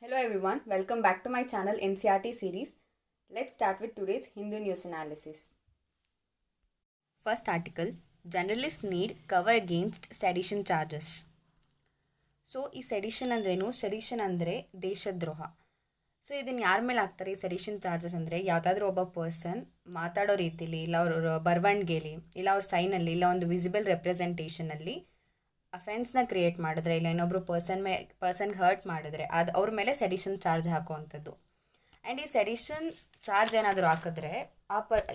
Hello everyone, welcome back to my channel NCRT series. Let's start with today's Hindu news analysis. First article, Journalists need cover against sedition charges. So ಈ sedition ಅಂದ್ರೇನು? Sedition ಅಂದರೆ ದೇಶದ್ರೋಹ. So ಇದನ್ನು ಯಾರ ಮೇಲೆ ಹಾಕ್ತಾರೆ ಈ sedition charges ಅಂದರೆ, ಯಾವುದಾದ್ರೂ ಒಬ್ಬ ಪರ್ಸನ್ ಮಾತಾಡೋ ರೀತಿಲಿ, ಇಲ್ಲ ಅವ್ರ ಬರವಣಿಗೆಲಿ, ಇಲ್ಲ ಅವ್ರ ಸೈನಲ್ಲಿ, ಇಲ್ಲ ಒಂದು ವಿಸಿಬಲ್ ರೆಪ್ರೆಸೆಂಟೇಷನಲ್ಲಿ ಅಫೆನ್ಸ್ನ ಕ್ರಿಯೇಟ್ ಮಾಡಿದ್ರೆ, ಇಲ್ಲ ಇನ್ನೊಬ್ರು ಪರ್ಸನ್ಗೆ ಹರ್ಟ್ ಮಾಡಿದ್ರೆ ಅದು ಅವ್ರ ಮೇಲೆ ಸೆಡಿಷನ್ ಚಾರ್ಜ್ ಹಾಕುವಂಥದ್ದು. ಆ್ಯಂಡ್ ಈ ಸೆಡಿಷನ್ ಚಾರ್ಜ್ ಏನಾದರೂ ಹಾಕಿದ್ರೆ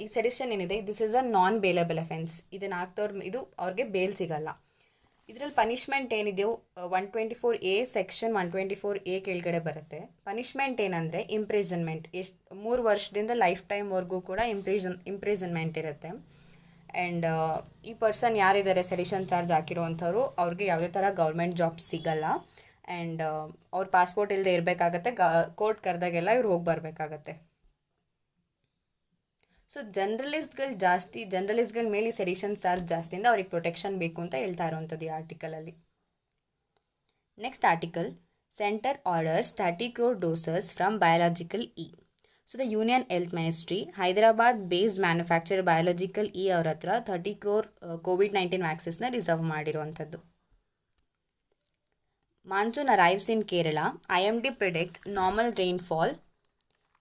ಈ ಸೆಡಿಷನ್ ಏನಿದೆ, this is a non bailable offence. ಇದನ್ನು ಹಾಕ್ದವ್ರು ಇದು ಅವ್ರಿಗೆ ಬೇಲ್ ಸಿಗಲ್ಲ. ಇದರಲ್ಲಿ ಪನಿಷ್ಮೆಂಟ್ ಏನಿದೆಯೋ 124A ಸೆಕ್ಷನ್ 124A ಕೆಳಗಡೆ ಬರುತ್ತೆ. ಪನಿಷ್ಮೆಂಟ್ ಏನಂದರೆ ಇಂಪ್ರಿಸನ್ಮೆಂಟ್, 3 ವರ್ಷದಿಂದ ಲೈಫ್ ಟೈಮ್ವರೆಗೂ ಕೂಡ ಇಂಪ್ರಿಸನ್ಮೆಂಟ್ ಇರುತ್ತೆ. ಆ್ಯಂಡ್ ಈ ಪರ್ಸನ್ ಯಾರಿದ್ದಾರೆ ಸೆಡಿಷನ್ ಚಾರ್ಜ್ ಹಾಕಿರೋವಂಥವ್ರು, ಅವ್ರಿಗೆ ಯಾವುದೇ ಥರ ಗೌರ್ಮೆಂಟ್ ಜಾಬ್ ಸಿಗಲ್ಲ. ಆ್ಯಂಡ್ ಅವ್ರ ಪಾಸ್ಪೋರ್ಟ್ ಇಲ್ಲದೆ ಇರಬೇಕಾಗತ್ತೆ. ಕೋರ್ಟ್ ಕರೆದಾಗೆಲ್ಲ ಇವ್ರು ಹೋಗಿ ಬರಬೇಕಾಗತ್ತೆ. ಸೊ ಜರ್ನಲಿಸ್ಟ್ಗಳ ಮೇಲೆ ಸೆಡಿಷನ್ ಚಾರ್ಜ್ ಜಾಸ್ತಿಯಿಂದ ಅವ್ರಿಗೆ ಪ್ರೊಟೆಕ್ಷನ್ ಬೇಕು ಅಂತ ಹೇಳ್ತಾ ಇರೋವಂಥದ್ದು ಈ ಆರ್ಟಿಕಲಲ್ಲಿ. Next article, centre orders 30 crore doses from biological E. So the union health ministry Hyderabad based manufacture biological E ಅವ್ರ ಹತ್ರ 30 crore COVID-19 ವ್ಯಾಕ್ಸಿನ್ಸ್ನ ರಿಸರ್ವ್ ಮಾಡಿರುವಂಥದ್ದು. Monsoon arrives in Kerala. IMD predict normal rainfall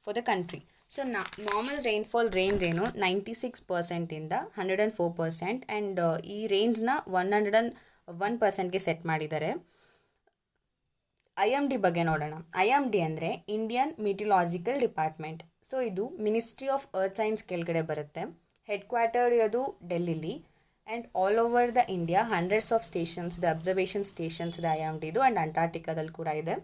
for the country. So normal rainfall range ಏನು 96%ಇಂದ 104%. And ಈ ರೇಂಜ್ನ 101%ಗೆ set ಮಾಡಿದ್ದಾರೆ. IMD ಬಗ್ಗೆ ನೋಡೋಣ. IMD ಅಂದರೆ ಇಂಡಿಯನ್ ಮಿಟಿಲಾಜಿಕಲ್ ಡಿಪಾರ್ಟ್ಮೆಂಟ್. ಸೊ ಇದು ಮಿನಿಸ್ಟ್ರಿ ಆಫ್ ಅರ್ತ್ ಸೈನ್ಸ್ ಕೆಳಗಡೆ ಬರುತ್ತೆ. ಹೆಡ್ ಕ್ವಾರ್ಟರ್ ಇರೋದು ಡೆಲ್ಲಿಲಿ. And all over the India hundreds of stations, the observation stations ಇದೆ IMDದು. ಆ್ಯಂಡ್ ಅಂಟಾರ್ಟಿಕಾದಲ್ಲಿ ಕೂಡ ಇದೆ.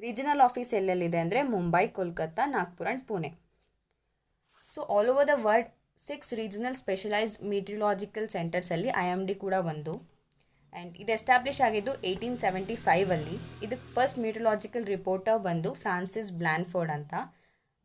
ರೀಜನಲ್ ಆಫೀಸ್ ಎಲ್ಲೆಲ್ಲಿದೆ ಅಂದರೆ Mumbai, Kolkata, Nagpur and Pune. So all over the world 6 regional specialised meteorological ಸೆಂಟರ್ಸಲ್ಲಿ IMD ಕೂಡ ಒಂದು. ಆ್ಯಂಡ್ ಇದು ಎಸ್ಟಾಬ್ಲಿಷ್ ಆಗಿದ್ದು 1875ಅಲ್ಲಿ. ಇದಕ್ಕೆ ಫಸ್ಟ್ ಮಿಟಿಲಾಜಿಕಲ್ ರಿಪೋರ್ಟರ್ ಬಂದು ಫ್ರಾನ್ಸಿಸ್ ಬ್ಲಾನ್ಫೋರ್ಡ್ ಅಂತ.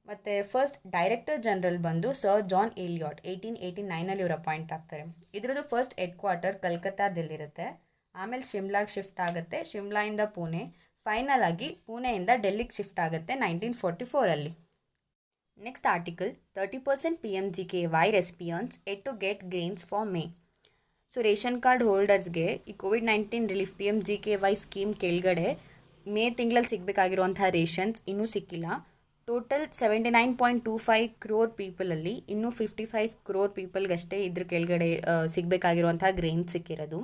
ಮತ್ತು ಫಸ್ಟ್ ಡೈರೆಕ್ಟರ್ ಜನರಲ್ ಬಂದು ಸರ್ ಜಾನ್ ಎಲಿಯಾಟ್ 1889ಅಲ್ಲಿ ಇವರು ಅಪಾಯಿಂಟ್ ಆಗ್ತಾರೆ. ಇದರದ್ದು ಫಸ್ಟ್ ಹೆಡ್ ಕ್ವಾರ್ಟರ್ ಕಲ್ಕತ್ತಾದಲ್ಲಿರುತ್ತೆ. ಆಮೇಲೆ ಶಿಮ್ಲಾಗೆ ಶಿಫ್ಟ್ ಆಗುತ್ತೆ. ಶಿಮ್ಲಾಯಿಂದ ಪುಣೆ, ಫೈನಲ್ ಆಗಿ ಪುಣೆಯಿಂದ ಡೆಲ್ಲಿಗೆ ಶಿಫ್ಟ್ ಆಗುತ್ತೆ 1944ಅಲ್ಲಿ. Next article, 30% PMGKY recipients yet to get grains for May. So ration card ಹೋಲ್ಡರ್ಸ್ಗೆ ಈ COVID-19 ರಿಲೀಫ್ PMGKY ಸ್ಕೀಮ್ ಕೆಳಗಡೆ ಮೇ ತಿಂಗಳಲ್ಲಿ ಸಿಗಬೇಕಾಗಿರುವಂಥ ರೇಷನ್ಸ್ ಇನ್ನೂ ಸಿಕ್ಕಿಲ್ಲ. ಟೋಟಲ್ 79.25 crore ಪೀಪಲಲ್ಲಿ ಇನ್ನೂ 55 crore ಪೀಪಲ್ಗಷ್ಟೇ ಇದ್ರ ಕೆಳಗಡೆ ಸಿಗಬೇಕಾಗಿರುವಂಥ ಗ್ರೇನ್ಸ್ ಸಿಕ್ಕಿರೋದು.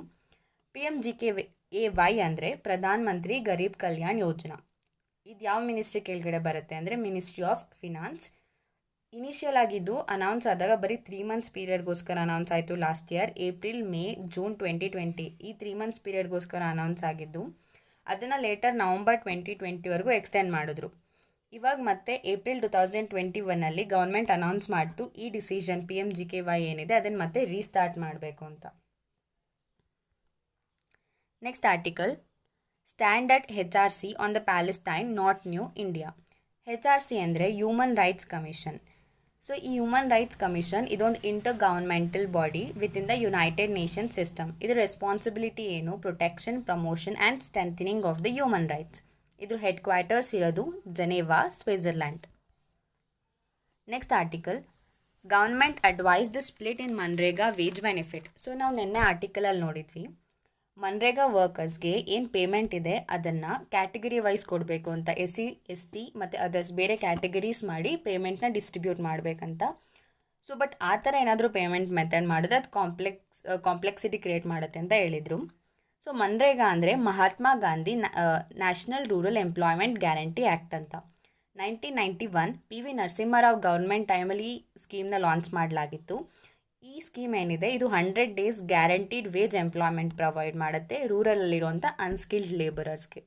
PMGKY ಅಂದರೆ ಪ್ರಧಾನ್ ಮಂತ್ರಿ ಗರೀಬ್ ಕಲ್ಯಾಣ್ ಯೋಜನಾ. ಇದು ಯಾವ ಮಿನಿಸ್ಟ್ರಿ ಕೆಳಗಡೆ ಬರುತ್ತೆ ಅಂದರೆ ಮಿನಿಸ್ಟ್ರಿ ಆಫ್ ಫಿನಾನ್ಸ್. ಇನಿಷಿಯಲ್ ಆಗಿದ್ದು ಅನೌನ್ಸ್ ಆದಾಗ ಬರೀ 3 months ಪೀರಿಯಡ್ಗೋಸ್ಕರ ಅನೌನ್ಸ್ ಆಯಿತು last year. April, May, June 2020 ಈ 3 months ಪೀರಿಯಡ್ಗೋಸ್ಕರ ಅನೌನ್ಸ್ ಆಗಿದ್ದು. ಅದನ್ನು ಲೇಟರ್ ನವಂಬರ್ 2020ವರೆಗೂ ಎಕ್ಸ್ಟೆಂಡ್ ಮಾಡಿದ್ರು. ಇವಾಗ ಮತ್ತೆ ಏಪ್ರಿಲ್ 2021ಅಲ್ಲಿ ಗೌರ್ಮೆಂಟ್ ಅನೌನ್ಸ್ ಮಾಡಿತು ಈ ಡಿಸಿಷನ್ PMGKY ಏನಿದೆ ಅದನ್ನು ಮತ್ತೆ ರೀಸ್ಟಾರ್ಟ್ ಮಾಡಬೇಕು ಅಂತ. Next article, stand at HRC on the Palestine not new India. HRC ಅಂದರೆ ಹ್ಯೂಮನ್ ರೈಟ್ಸ್ ಕಮಿಷನ್. ಸೊ ಈ ಹ್ಯೂಮನ್ ರೈಟ್ಸ್ ಕಮಿಷನ್ ಇದೊಂದು inter governmental body with in the United Nation system. ಇದ್ರ responsibility ಏನು? Protection, promotion and strengthening of the human rights. ಇದ್ರ headquarters ಇರೋದು Geneva, Switzerland. Next article, government advise the split in MNREGA wage benefit. So ನಾವು ನಿನ್ನೆ ಆರ್ಟಿಕಲಲ್ಲಿ ನೋಡಿದ್ವಿ ಮನ್ರೇಗಾ ವರ್ಕರ್ಸ್ಗೆ ಏನು payment ಇದೆ ಅದನ್ನು ಕ್ಯಾಟಗರಿ ವೈಸ್ ಕೊಡಬೇಕು ಅಂತ. SC, ST ಮತ್ತು ಅದರ್ಸ್ ಬೇರೆ ಕ್ಯಾಟಗರೀಸ್ ಮಾಡಿ ಪೇಮೆಂಟ್ನ ಡಿಸ್ಟ್ರಿಬ್ಯೂಟ್ ಮಾಡಬೇಕಂತ. ಸೊ ಬಟ್ ಆ ಥರ ಏನಾದರೂ ಪೇಮೆಂಟ್ ಮೆಥಡ್ ಮಾಡಿದ್ರೆ ಅದು ಕಾಂಪ್ಲೆಕ್ಸಿಟಿ ಕ್ರಿಯೇಟ್ ಮಾಡುತ್ತೆ ಅಂತ ಹೇಳಿದರು. ಸೊ ಮನ್ರೇಗಾ ಅಂದರೆ Mahatma Gandhi national rural employment guarantee act ಅಂತ. 1991 PV ನರಸಿಂಹರಾವ್ ಗೌರ್ಮೆಂಟ್ ಟೈಮಲ್ಲಿ ಈ ಸ್ಕೀಮ್ನ ಲಾಂಚ್ ಮಾಡಲಾಗಿತ್ತು. ಈ ಸ್ಕೀಮ್ ಏನಿದೆ ಇದು 100 days guaranteed wage employment provide ಮಾಡುತ್ತೆ ರೂರಲಲ್ಲಿರುವಂಥ ಅನ್ಸ್ಕಿಲ್ಡ್ ಲೇಬರರ್ಸ್ಗೆ.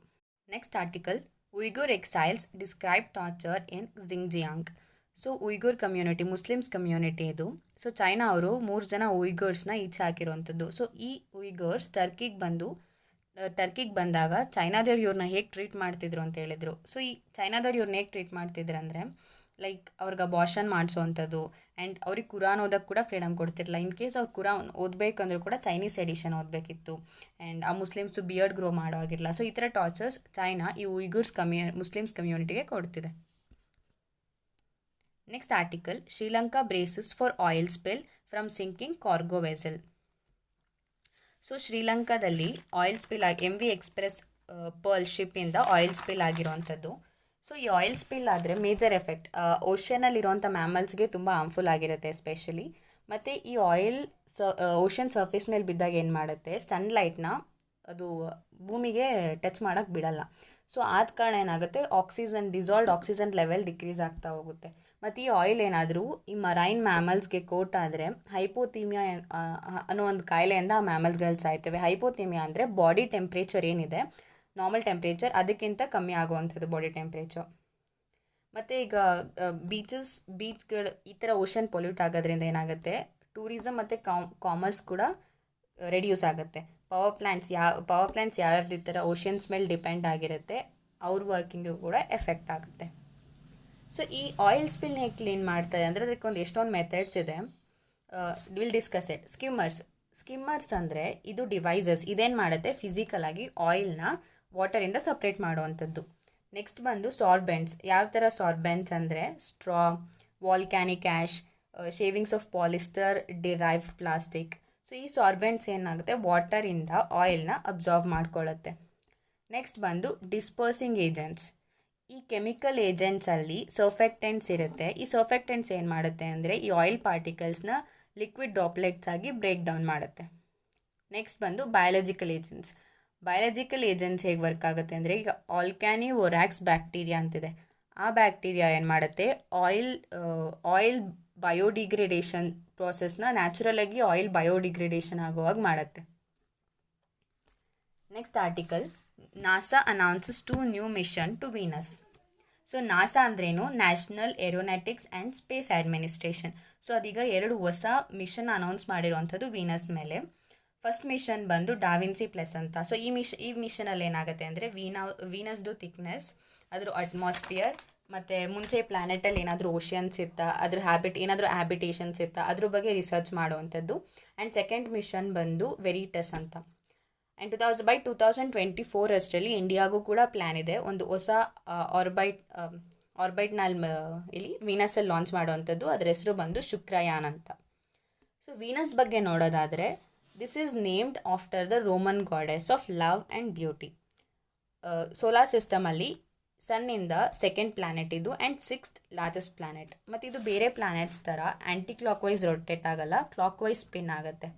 Next article, Uyghur exiles describe torture in Xinjiang. So Uyghur community Muslims community ಇದು. ಸೊ ಚೈನಾ ಅವರು 3 ಜನ ಉಯ್ಗುರ್ಸ್ನ ಈಚೆ ಹಾಕಿರುವಂಥದ್ದು. ಸೊ ಈ ಉಯ್ಗುರ್ಸ್ ಟರ್ಕಿಗೆ ಬಂದಾಗ ಚೈನಾದವ್ರು ಇವ್ರನ್ನ ಹೇಗೆ ಟ್ರೀಟ್ ಮಾಡ್ತಿದ್ರು ಅಂತ ಹೇಳಿದರು. ಸೊ ಈ ಚೈನಾದವ್ರು ಇವ್ರನ್ನ ಹೇಗೆ ಟ್ರೀಟ್ ಮಾಡ್ತಿದ್ರು ಅಂದರೆ ಲೈಕ್ ಅವ್ರಿಗೆ ಅಬಾರ್ಷನ್ ಮಾಡಿಸೋವಂಥದ್ದು. ಆ್ಯಂಡ್ ಅವ್ರಿಗೆ ಕುರಾನ್ ಓದೋಕ್ಕೆ ಕೂಡ ಫ್ರೀಡಮ್ ಕೊಡ್ತಿರಲಿಲ್ಲ. ಇನ್ ಕೇಸ್ ಅವ್ರು ಕುರಾನ್ ಓದಬೇಕಂದ್ರೂ ಕೂಡ ಚೈನೀಸ್ ಎಡಿಷನ್ ಓದಬೇಕಿತ್ತು. ಆ್ಯಂಡ್ ಆ ಮುಸ್ಲಿಮ್ಸು ಬಿಯರ್ಡ್ ಗ್ರೋ ಮಾಡೋ ಆಗಿರಲ್ಲ. ಸೊ ಈ ಥರ ಟಾರ್ಚರ್ಸ್ ಚೈನಾ ಈ ಉಯ್ಗುರ್ಸ್ ಮುಸ್ಲಿಮ್ಸ್ ಕಮ್ಯುನಿಟಿಗೆ ಕೊಡ್ತಿದೆ. Next article, Sri Lanka braces for oil spill from sinking cargo vessel. So ಶ್ರೀಲಂಕಾದಲ್ಲಿ ಆಯಿಲ್ ಸ್ಪಿಲ್ ಆಗಿ MV ಎಕ್ಸ್ಪ್ರೆಸ್ ಪರ್ಲ್ ಶಿಪ್ಪಿಂದ ಆಯಿಲ್ ಸ್ಪಿಲ್ ಆಗಿರುವಂಥದ್ದು. ಸೊ ಈ ಆಯಿಲ್ ಸ್ಪಿಲ್ ಆದರೆ ಮೇಜರ್ ಎಫೆಕ್ಟ್ ಓಷನಲ್ಲಿರುವಂಥ ಮ್ಯಾಮಲ್ಸ್ಗೆ ತುಂಬ ಹಾರ್ಮ್ಫುಲ್ ಆಗಿರುತ್ತೆ ಎಸ್ಪೆಷಲಿ. ಮತ್ತು ಈ ಆಯಿಲ್ ಓಷನ್ ಸರ್ಫೇಸ್ ಮೇಲೆ ಬಿದ್ದಾಗ ಏನು ಮಾಡುತ್ತೆ, ಸನ್ಲೈಟ್ನ ಅದು ಭೂಮಿಗೆ ಟಚ್ ಮಾಡೋಕ್ಕೆ ಬಿಡಲ್ಲ. ಸೊ ಆದ ಕಾರಣ ಏನಾಗುತ್ತೆ, ಡಿಸಾಲ್ವ್ಡ್ ಆಕ್ಸಿಜನ್ ಲೆವೆಲ್ ಡಿಕ್ರೀಸ್ ಆಗ್ತಾ ಹೋಗುತ್ತೆ. ಮತ್ತು ಈ ಆಯಿಲ್ ಏನಾದರೂ ಈ ಮರೈನ್ ಮ್ಯಾಮಲ್ಸ್ಗೆ ಕೋಟ್ ಆದರೆ ಹೈಪೋಥೀಮಿಯಾ ಅನ್ನೋ ಒಂದು ಕಾಯಿಲೆಯಿಂದ ಆ ಮ್ಯಾಮಲ್ಸ್ಗಳು ಸಾಯ್ತವೆ. ಹೈಪೋಥೀಮಿಯಾ ಅಂದರೆ ಬಾಡಿ ಟೆಂಪ್ರೇಚರ್ ಏನಿದೆ ನಾರ್ಮಲ್ ಟೆಂಪ್ರೇಚರ್ ಅದಕ್ಕಿಂತ ಕಮ್ಮಿ ಆಗುವಂಥದ್ದು ಬಾಡಿ ಟೆಂಪ್ರೇಚರ್. ಮತ್ತು ಈಗ ಬೀಚ್ಗಳು ಈ ಥರ ಓಷನ್ ಪೊಲ್ಯೂಟ್ ಆಗೋದ್ರಿಂದ ಏನಾಗುತ್ತೆ, ಟೂರಿಸಮ್ ಮತ್ತು ಕಾಮರ್ಸ್ ಕೂಡ ರೆಡ್ಯೂಸ್ ಆಗುತ್ತೆ. ಪವರ್ ಪ್ಲ್ಯಾಂಟ್ಸ್ ಯಾವ್ಯಾವ್ದು ಈ ಥರ ಓಷನ್ಸ್ ಮೇಲೆ ಡಿಪೆಂಡ್ ಆಗಿರುತ್ತೆ ಅವ್ರ ವರ್ಕಿಂಗು ಕೂಡ ಎಫೆಕ್ಟ್ ಆಗುತ್ತೆ. ಸೊ ಈ ಆಯಿಲ್ ಸ್ಪಿಲ್ನ ಹೇಗೆ ಕ್ಲೀನ್ ಮಾಡ್ತಾರೆ ಅಂದರೆ ಅದಕ್ಕೊಂದು ಎಷ್ಟೊಂದು ಮೆಥಡ್ಸ್ ಇದೆ. Will discuss it. ಸ್ಕಿಮ್ಮರ್ಸ್ ಅಂದರೆ ಇದು ಡಿವೈಸಸ್, ಇದೇನು ಮಾಡುತ್ತೆ ಫಿಸಿಕಲ್ ಆಗಿ ಆಯಿಲ್ನ ವಾಟರಿಂದ ಸಪ್ರೇಟ್ ಮಾಡುವಂಥದ್ದು. ನೆಕ್ಸ್ಟ್ ಬಂದು ಸಾರ್ಬೆಂಟ್ಸ್. ಯಾವ ಥರ ಸಾರ್ಬೆಂಟ್ಸ್ ಅಂದರೆ straw, volcanic ash, shavings of polyester, derived plastic. So ಈ ಸಾರ್ಬೆಂಟ್ಸ್ ಏನಾಗುತ್ತೆ ವಾಟರಿಂದ ಆಯಿಲ್ನ ಅಬ್ಸಾರ್ವ್ ಮಾಡ್ಕೊಳ್ಳುತ್ತೆ. ನೆಕ್ಸ್ಟ್ ಬಂದು ಡಿಸ್ಪರ್ಸಿಂಗ್ ಏಜೆಂಟ್ಸ್. ಈ ಕೆಮಿಕಲ್ ಏಜೆಂಟ್ಸಲ್ಲಿ ಸರ್ಫೆಕ್ಟೆಂಟ್ಸ್ ಇರುತ್ತೆ. ಈ ಸರ್ಫೆಕ್ಟೆಂಟ್ಸ್ ಏನು ಮಾಡುತ್ತೆ ಅಂದರೆ ಈ ಆಯಿಲ್ ಪಾರ್ಟಿಕಲ್ಸ್ನ ಲಿಕ್ವಿಡ್ ಡ್ರಾಪ್ಲೆಟ್ಸ್ ಆಗಿ ಬ್ರೇಕ್ ಡೌನ್ ಮಾಡುತ್ತೆ. ನೆಕ್ಸ್ಟ್ ಬಂದು ಬಯಾಲಜಿಕಲ್ ಏಜೆಂಟ್ಸ್ ಹೇಗೆ ವರ್ಕ್ ಆಗುತ್ತೆ ಅಂದರೆ, ಈಗ ಆಲ್ಕ್ಯಾನಿವೊರಾಕ್ಸ್ ಬ್ಯಾಕ್ಟೀರಿಯಾ ಅಂತಿದೆ. ಆ ಬ್ಯಾಕ್ಟೀರಿಯಾ ಏನು ಮಾಡುತ್ತೆ, ಆಯಿಲ್ ಬಯೋಡಿಗ್ರೇಡೇಷನ್ ಪ್ರೋಸೆಸ್ನ ನ್ಯಾಚುರಲಾಗಿ ಆಯಿಲ್ ಬಯೋಡಿಗ್ರೇಡೇಷನ್ ಆಗುವಾಗ ಮಾಡುತ್ತೆ. Next article, NASA announces 2 new mission to Venus. So NASA ಅಂದ್ರೇನು, national aeronautics and space administration. So ಅದೀಗ 2 ಹೊಸ ಮಿಷನ್ ಅನೌನ್ಸ್ ಮಾಡಿರುವಂಥದ್ದು ವೀನಸ್ ಮೇಲೆ. ಫಸ್ಟ್ ಮಿಷನ್ ಬಂದು ಡಾವಿನ್ಸಿ ಪ್ಲಸ್ ಅಂತ. ಸೊ ಈ ಮಿಷನಲ್ಲಿ ಏನಾಗುತ್ತೆ ಅಂದರೆ ವೀನಸ್ದು ಥಿಕ್ನೆಸ್, ಅದ್ರ ಅಟ್ಮಾಸ್ಫಿಯರ್, ಮತ್ತು ಮುಂಚೆ ಪ್ಲಾನೆಟಲ್ಲಿ ಏನಾದರೂ ಓಷನ್ಸ್ ಇತ್ತಾ, ಅದ್ರ ಏನಾದರೂ ಹ್ಯಾಬಿಟೇಷನ್ಸ್ ಇತ್ತಾ ಅದ್ರ ಬಗ್ಗೆ ರಿಸರ್ಚ್ ಮಾಡುವಂಥದ್ದು. ಆ್ಯಂಡ್ ಸೆಕೆಂಡ್ ಮಿಷನ್ ಬಂದು ವೆರಿಟಸ್ ಅಂತ. ಆ್ಯಂಡ್ 2024 ಅಷ್ಟರಲ್ಲಿ ಇಂಡಿಯಾಗೂ ಕೂಡ ಪ್ಲ್ಯಾನ್ ಇದೆ ಒಂದು ಹೊಸ ಆರ್ಬೈಟ್ನಲ್ಲಿ ಇಲ್ಲಿ ವೀನಸಲ್ಲಿ ಲಾಂಚ್ ಮಾಡುವಂಥದ್ದು. ಅದರ ಹೆಸರು ಬಂದು ಶುಕ್ರಯಾನ್ ಅಂತ. ಸೊ ವೀನಸ್ ಬಗ್ಗೆ ನೋಡೋದಾದರೆ, this is named after the Roman goddess of love and beauty. Solar ಸಿಸ್ಟಮಲ್ಲಿ ಸನ್ನಿಂದ ಸೆಕೆಂಡ್ ಪ್ಲ್ಯಾನೆಟ್ ಇದು ಆ್ಯಂಡ್ 6th ಲಾರ್ಜೆಸ್ಟ್ ಪ್ಲ್ಯಾನೆಟ್. ಮತ್ತು ಇದು ಬೇರೆ ಪ್ಲ್ಯಾನೆಟ್ಸ್ ಥರ ಆ್ಯಂಟಿ ಕ್ಲಾಕ್ ವೈಸ್ ರೊಟೇಟ್ ಆಗಲ್ಲ, ಕ್ಲಾಕ್ ವೈಸ್ ಸ್ಪಿನ್ ಆಗುತ್ತೆ.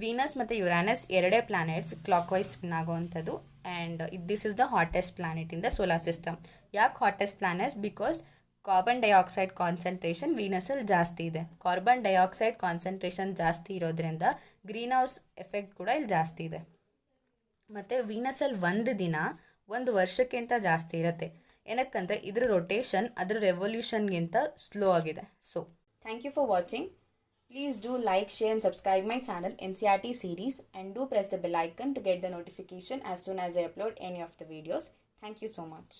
ವೀನಸ್ ಮತ್ತು ಯುರಾನಸ್ ಎರಡೇ ಪ್ಲ್ಯಾನೆಟ್ಸ್ ಕ್ಲಾಕ್ ವೈಸ್ ಸ್ಪಿನ್ ಆಗುವಂಥದ್ದು. And this is the hottest planet in the solar system. ಯಾಕೆ hottest planets? Because carbon dioxide concentration ವೀನಸಲ್ಲಿ ಜಾಸ್ತಿ ಇದೆ. ಕಾರ್ಬನ್ ಡೈಆಕ್ಸೈಡ್ ಕಾನ್ಸಂಟ್ರೇಷನ್ ಜಾಸ್ತಿ ಇರೋದ್ರಿಂದ ಗ್ರೀನ್ ಹೌಸ್ ಎಫೆಕ್ಟ್ ಕೂಡ ಇಲ್ಲಿ ಜಾಸ್ತಿ ಇದೆ. ಮತ್ತು ವೀನಸಲ್ಲಿ ಒಂದು ವರ್ಷಕ್ಕಿಂತ ಜಾಸ್ತಿ ಇರುತ್ತೆ. ಏನಕ್ಕಂದರೆ ಇದ್ರ ರೊಟೇಷನ್ ಅದರ ರೆವಲ್ಯೂಷನ್ಗಿಂತ ಸ್ಲೋ ಆಗಿದೆ. So thank you for watching. Please do like, share and subscribe my channel NCERT series, and do press the bell icon to get the notification as soon as I upload any of the videos. Thank you so much.